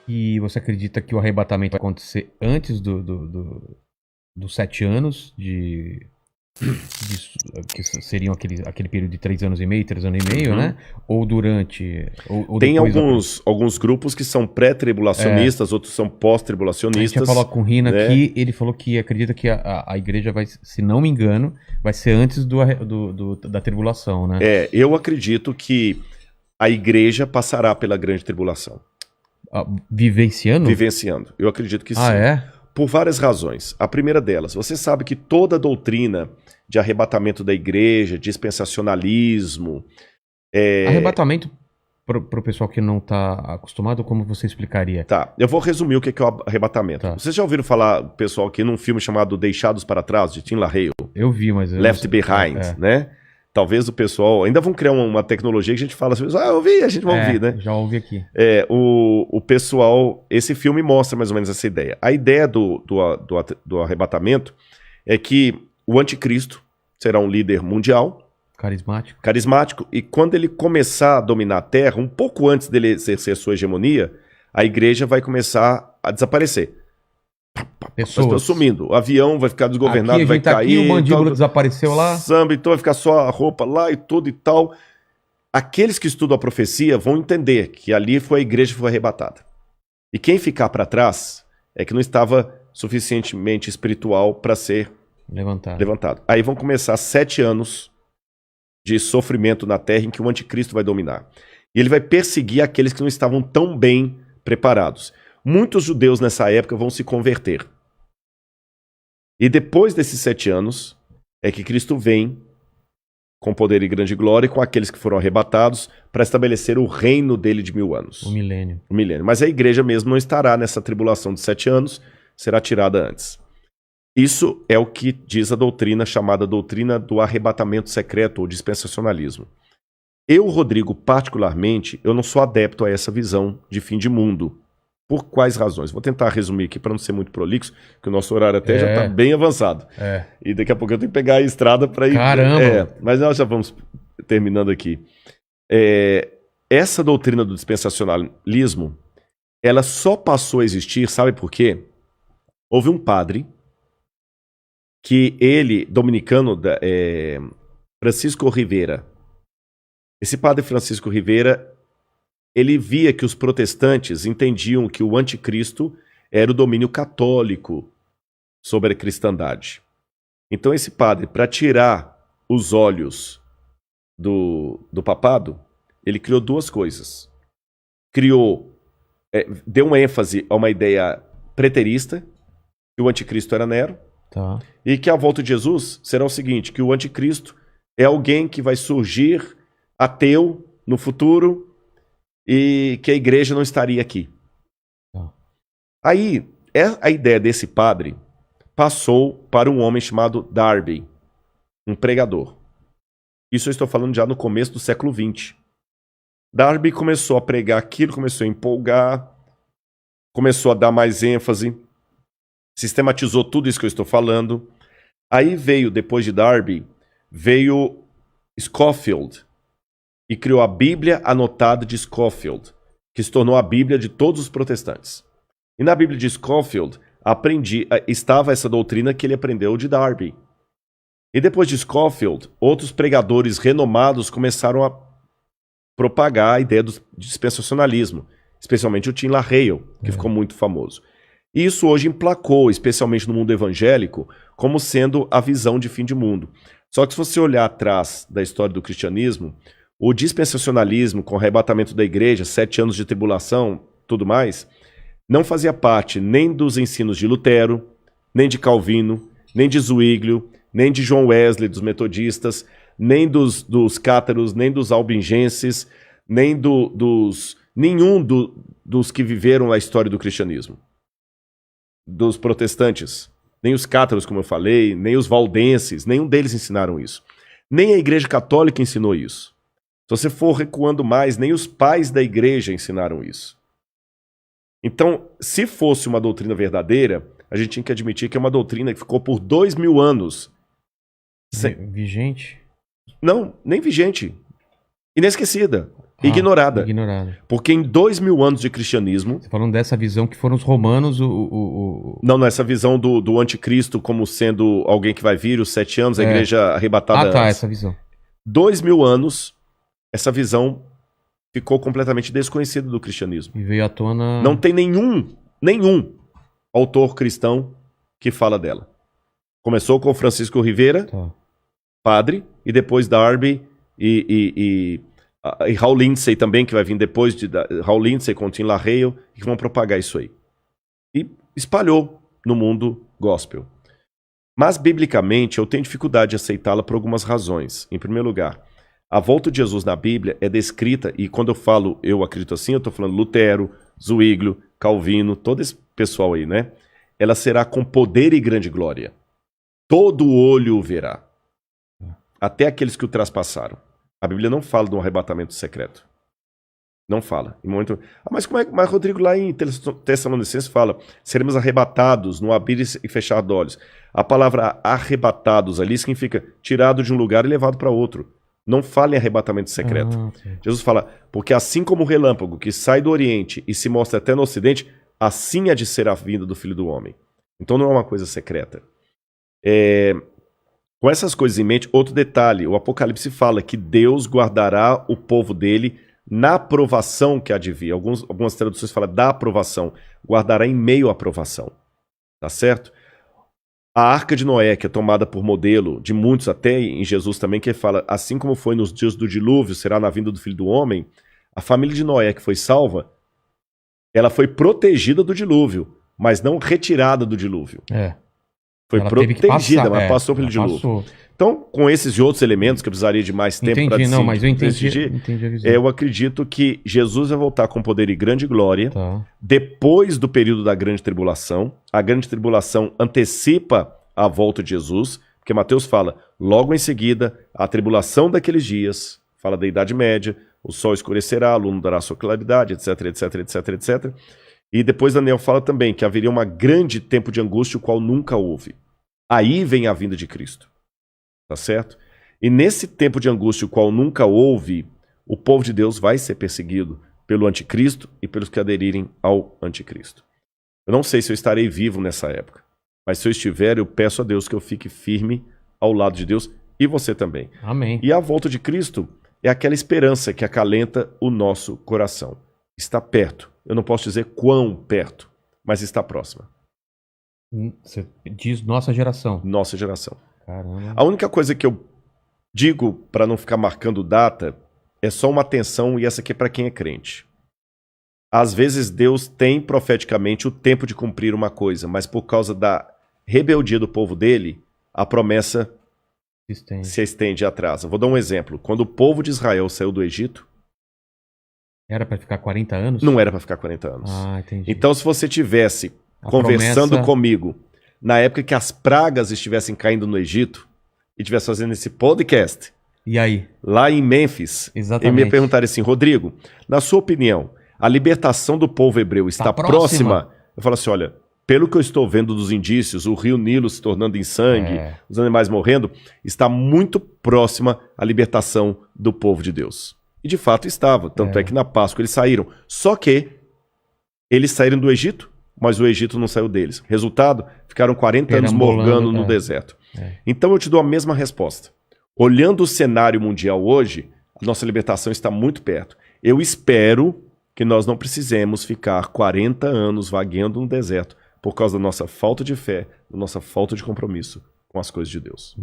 E você acredita que o arrebatamento vai acontecer antes dos 7 anos que seriam aquele período de 3 anos e meio, 3 anos e meio, Uhum. né? Ou durante, ou Tem depois alguns grupos que são pré-tribulacionistas, outros são A gente já falou pós-tribulacionistas, com o Rina né? aqui, ele falou que acredita que a igreja vai, se não me engano, vai ser antes da tribulação, né? Eu acredito que a igreja passará pela grande tribulação, Vivenciando? vivenciando. Eu acredito que Ah, sim. é? Por várias razões. A primeira delas, você sabe que toda a doutrina de arrebatamento da igreja, dispensacionalismo, Arrebatamento, pro pessoal que não tá acostumado, como você explicaria? tá, eu vou resumir o que é o arrebatamento. Tá. Vocês já ouviram falar, pessoal, aqui num filme chamado Deixados para Trás, de Tim LaHaye? Eu vi, mas eu não Left sei. Behind, né? Talvez o pessoal ainda vão criar uma tecnologia que a gente fala assim, eu ouvi, a gente vai ouvir, né? Já ouvi aqui. O pessoal, esse filme mostra mais ou menos essa ideia. A ideia do arrebatamento é que o anticristo será um líder mundial, Carismático. carismático, e quando ele começar a dominar a Terra, um pouco antes dele exercer sua hegemonia, a igreja vai começar a desaparecer. As pessoas sumindo. O avião vai ficar desgovernado, aqui, a vai gente tá cair. aqui, o mandíbula tal, desapareceu lá. samba, então vai ficar só a roupa lá e tudo e tal. Aqueles que estudam a profecia vão entender que ali foi a igreja que foi arrebatada. E quem ficar para trás é que não estava suficientemente espiritual para ser levantado. Aí vão começar 7 anos de sofrimento na terra em que o anticristo vai dominar. E ele vai perseguir aqueles que não estavam tão bem preparados. Muitos judeus nessa época vão se converter. E depois desses 7 anos é que Cristo vem com poder e grande glória, com aqueles que foram arrebatados, para estabelecer o reino dele de 1000 anos. O milênio. Mas a igreja mesmo não estará nessa tribulação de 7 anos, será tirada antes. Isso é o que diz a doutrina chamada doutrina do arrebatamento secreto ou dispensacionalismo. Eu, Rodrigo, particularmente, eu não sou adepto a essa visão de fim de mundo. Por quais razões? Vou tentar resumir aqui para não ser muito prolixo, que o nosso horário até já está bem avançado. E daqui a pouco eu tenho que pegar a estrada para ir... Caramba! Mas nós já vamos terminando aqui. Essa doutrina do dispensacionalismo, ela só passou a existir, sabe por quê? Houve um padre que ele, dominicano, Francisco Rivera. Esse padre Francisco Rivera, ele via que os protestantes entendiam que o anticristo era o domínio católico sobre a cristandade. Então esse padre, para tirar os olhos do papado, ele criou duas coisas. Deu uma ênfase a uma ideia preterista, que o anticristo era Nero, e que a volta de Jesus será o seguinte, que o anticristo é alguém que vai surgir ateu no futuro e que a igreja não estaria aqui. Aí, a ideia desse padre passou para um homem chamado Darby, um pregador. Isso eu estou falando já no começo do século XX. Darby começou a pregar aquilo, começou a empolgar, começou a dar mais ênfase, sistematizou tudo isso que eu estou falando. Aí veio, depois de Darby, veio Scofield e criou a Bíblia Anotada de Scofield, que se tornou a Bíblia de todos os protestantes. E na Bíblia de Scofield estava essa doutrina que ele aprendeu de Darby. E depois de Scofield, outros pregadores renomados começaram a propagar a ideia do dispensacionalismo, especialmente o Tim LaHaye, que ficou muito famoso. E isso hoje emplacou, especialmente no mundo evangélico, como sendo a visão de fim de mundo. Só que se você olhar atrás da história do cristianismo, o dispensacionalismo, com o arrebatamento da igreja, 7 anos de tribulação, tudo mais, não fazia parte nem dos ensinos de Lutero, nem de Calvino, nem de Zwinglio, nem de John Wesley, dos metodistas, nem dos cátaros, nem dos albingenses, nem nenhum dos que viveram a história do cristianismo. Dos protestantes, nem os cátaros, como eu falei, nem os valdenses, nenhum deles ensinaram isso. Nem a Igreja Católica ensinou isso. Se você for recuando mais, nem os pais da igreja ensinaram isso. Então, se fosse uma doutrina verdadeira, a gente tinha que admitir que é uma doutrina que ficou por 2000 anos. Vigente? Não, nem vigente. Inesquecida. ignorada. Ignorada. Porque em 2000 anos de cristianismo... Você falando dessa visão que foram os romanos Não, essa visão do anticristo como sendo alguém que vai vir, os 7 anos, a igreja arrebatada tá, antes. essa visão. 2000 anos, essa visão ficou completamente desconhecida do cristianismo. E veio à tona... Não tem nenhum autor cristão que fala dela. Começou com Francisco Rivera, padre, e depois Darby e Hal Lindsey também, que vai vir depois de Hal Lindsey com Tim LaHaye, que vão propagar isso aí. E espalhou no mundo gospel. Mas, biblicamente, eu tenho dificuldade de aceitá-la por algumas razões. Em primeiro lugar, a volta de Jesus na Bíblia é descrita, e quando eu falo eu acredito assim, eu estou falando Lutero, Zwinglio, Calvino, todo esse pessoal aí, né? Ela será com poder e grande glória. Todo olho o verá. Até aqueles que o traspassaram. A Bíblia não fala de um arrebatamento secreto. Não fala. Em momento... mas como é que Rodrigo lá em Tessalonicenses fala? Seremos arrebatados no abrir e fechar de olhos. A palavra arrebatados ali significa tirado de um lugar e levado para outro. Não fala em arrebatamento secreto. Jesus fala, porque assim como o relâmpago que sai do Oriente e se mostra até no Ocidente, assim há de ser a vinda do Filho do Homem. Então não é uma coisa secreta. Com essas coisas em mente, outro detalhe, o Apocalipse fala que Deus guardará o povo dele na provação que há de vir. Algumas traduções falam da aprovação. Guardará em meio à provação. Tá certo? A Arca de Noé, que é tomada por modelo de muitos, até em Jesus também, que fala, assim como foi nos dias do dilúvio, será na vinda do Filho do Homem, a família de Noé que foi salva, ela foi protegida do dilúvio, mas não retirada do dilúvio. Foi ela protegida, mas passou pelo dilúvio. Passou. Então, com esses e outros elementos, que eu precisaria de mais tempo para decidir, mas eu entendi a visão. Eu acredito que Jesus vai voltar com poder e grande glória depois do período da grande tribulação. A grande tribulação antecipa a volta de Jesus, porque Mateus fala, logo em seguida, a tribulação daqueles dias, fala da Idade Média, o sol escurecerá, a lua não dará sua claridade, etc, etc, etc, etc. E depois Daniel fala também que haveria um grande tempo de angústia, o qual nunca houve. Aí vem a vinda de Cristo. Tá certo? E nesse tempo de angústia, o qual nunca houve, o povo de Deus vai ser perseguido pelo anticristo e pelos que aderirem ao anticristo. Eu não sei se eu estarei vivo nessa época, mas se eu estiver, eu peço a Deus que eu fique firme ao lado de Deus e você também. Amém. E a volta de Cristo é aquela esperança que acalenta o nosso coração. Está perto. Eu não posso dizer quão perto, mas está próxima. Você diz nossa geração. Nossa geração. Caramba. A única coisa que eu digo para não ficar marcando data é só uma atenção, e essa aqui é para quem é crente. Às vezes Deus tem profeticamente o tempo de cumprir uma coisa, mas por causa da rebeldia do povo dele, a promessa se estende e atrasa. Vou dar um exemplo. Quando o povo de Israel saiu do Egito... Era para ficar 40 anos? Não era para ficar 40 anos. Entendi. Então, se você tivesse conversando comigo na época que as pragas estivessem caindo no Egito e estivesse fazendo esse podcast, e aí? Lá em Mênfis, exatamente, e me perguntaram assim, Rodrigo, na sua opinião, a libertação do povo hebreu está próxima? Eu falo assim, olha, pelo que eu estou vendo dos indícios, o rio Nilo se tornando em sangue, os animais morrendo, está muito próxima a libertação do povo de Deus. E de fato estava, tanto é que na Páscoa eles saíram. Só que eles saíram do Egito, mas o Egito não saiu deles. Resultado, ficaram 40 anos morgando no deserto. Então eu te dou a mesma resposta. Olhando o cenário mundial hoje, a nossa libertação está muito perto. Eu espero que nós não precisemos ficar 40 anos vagueando no deserto por causa da nossa falta de fé, da nossa falta de compromisso com as coisas de Deus.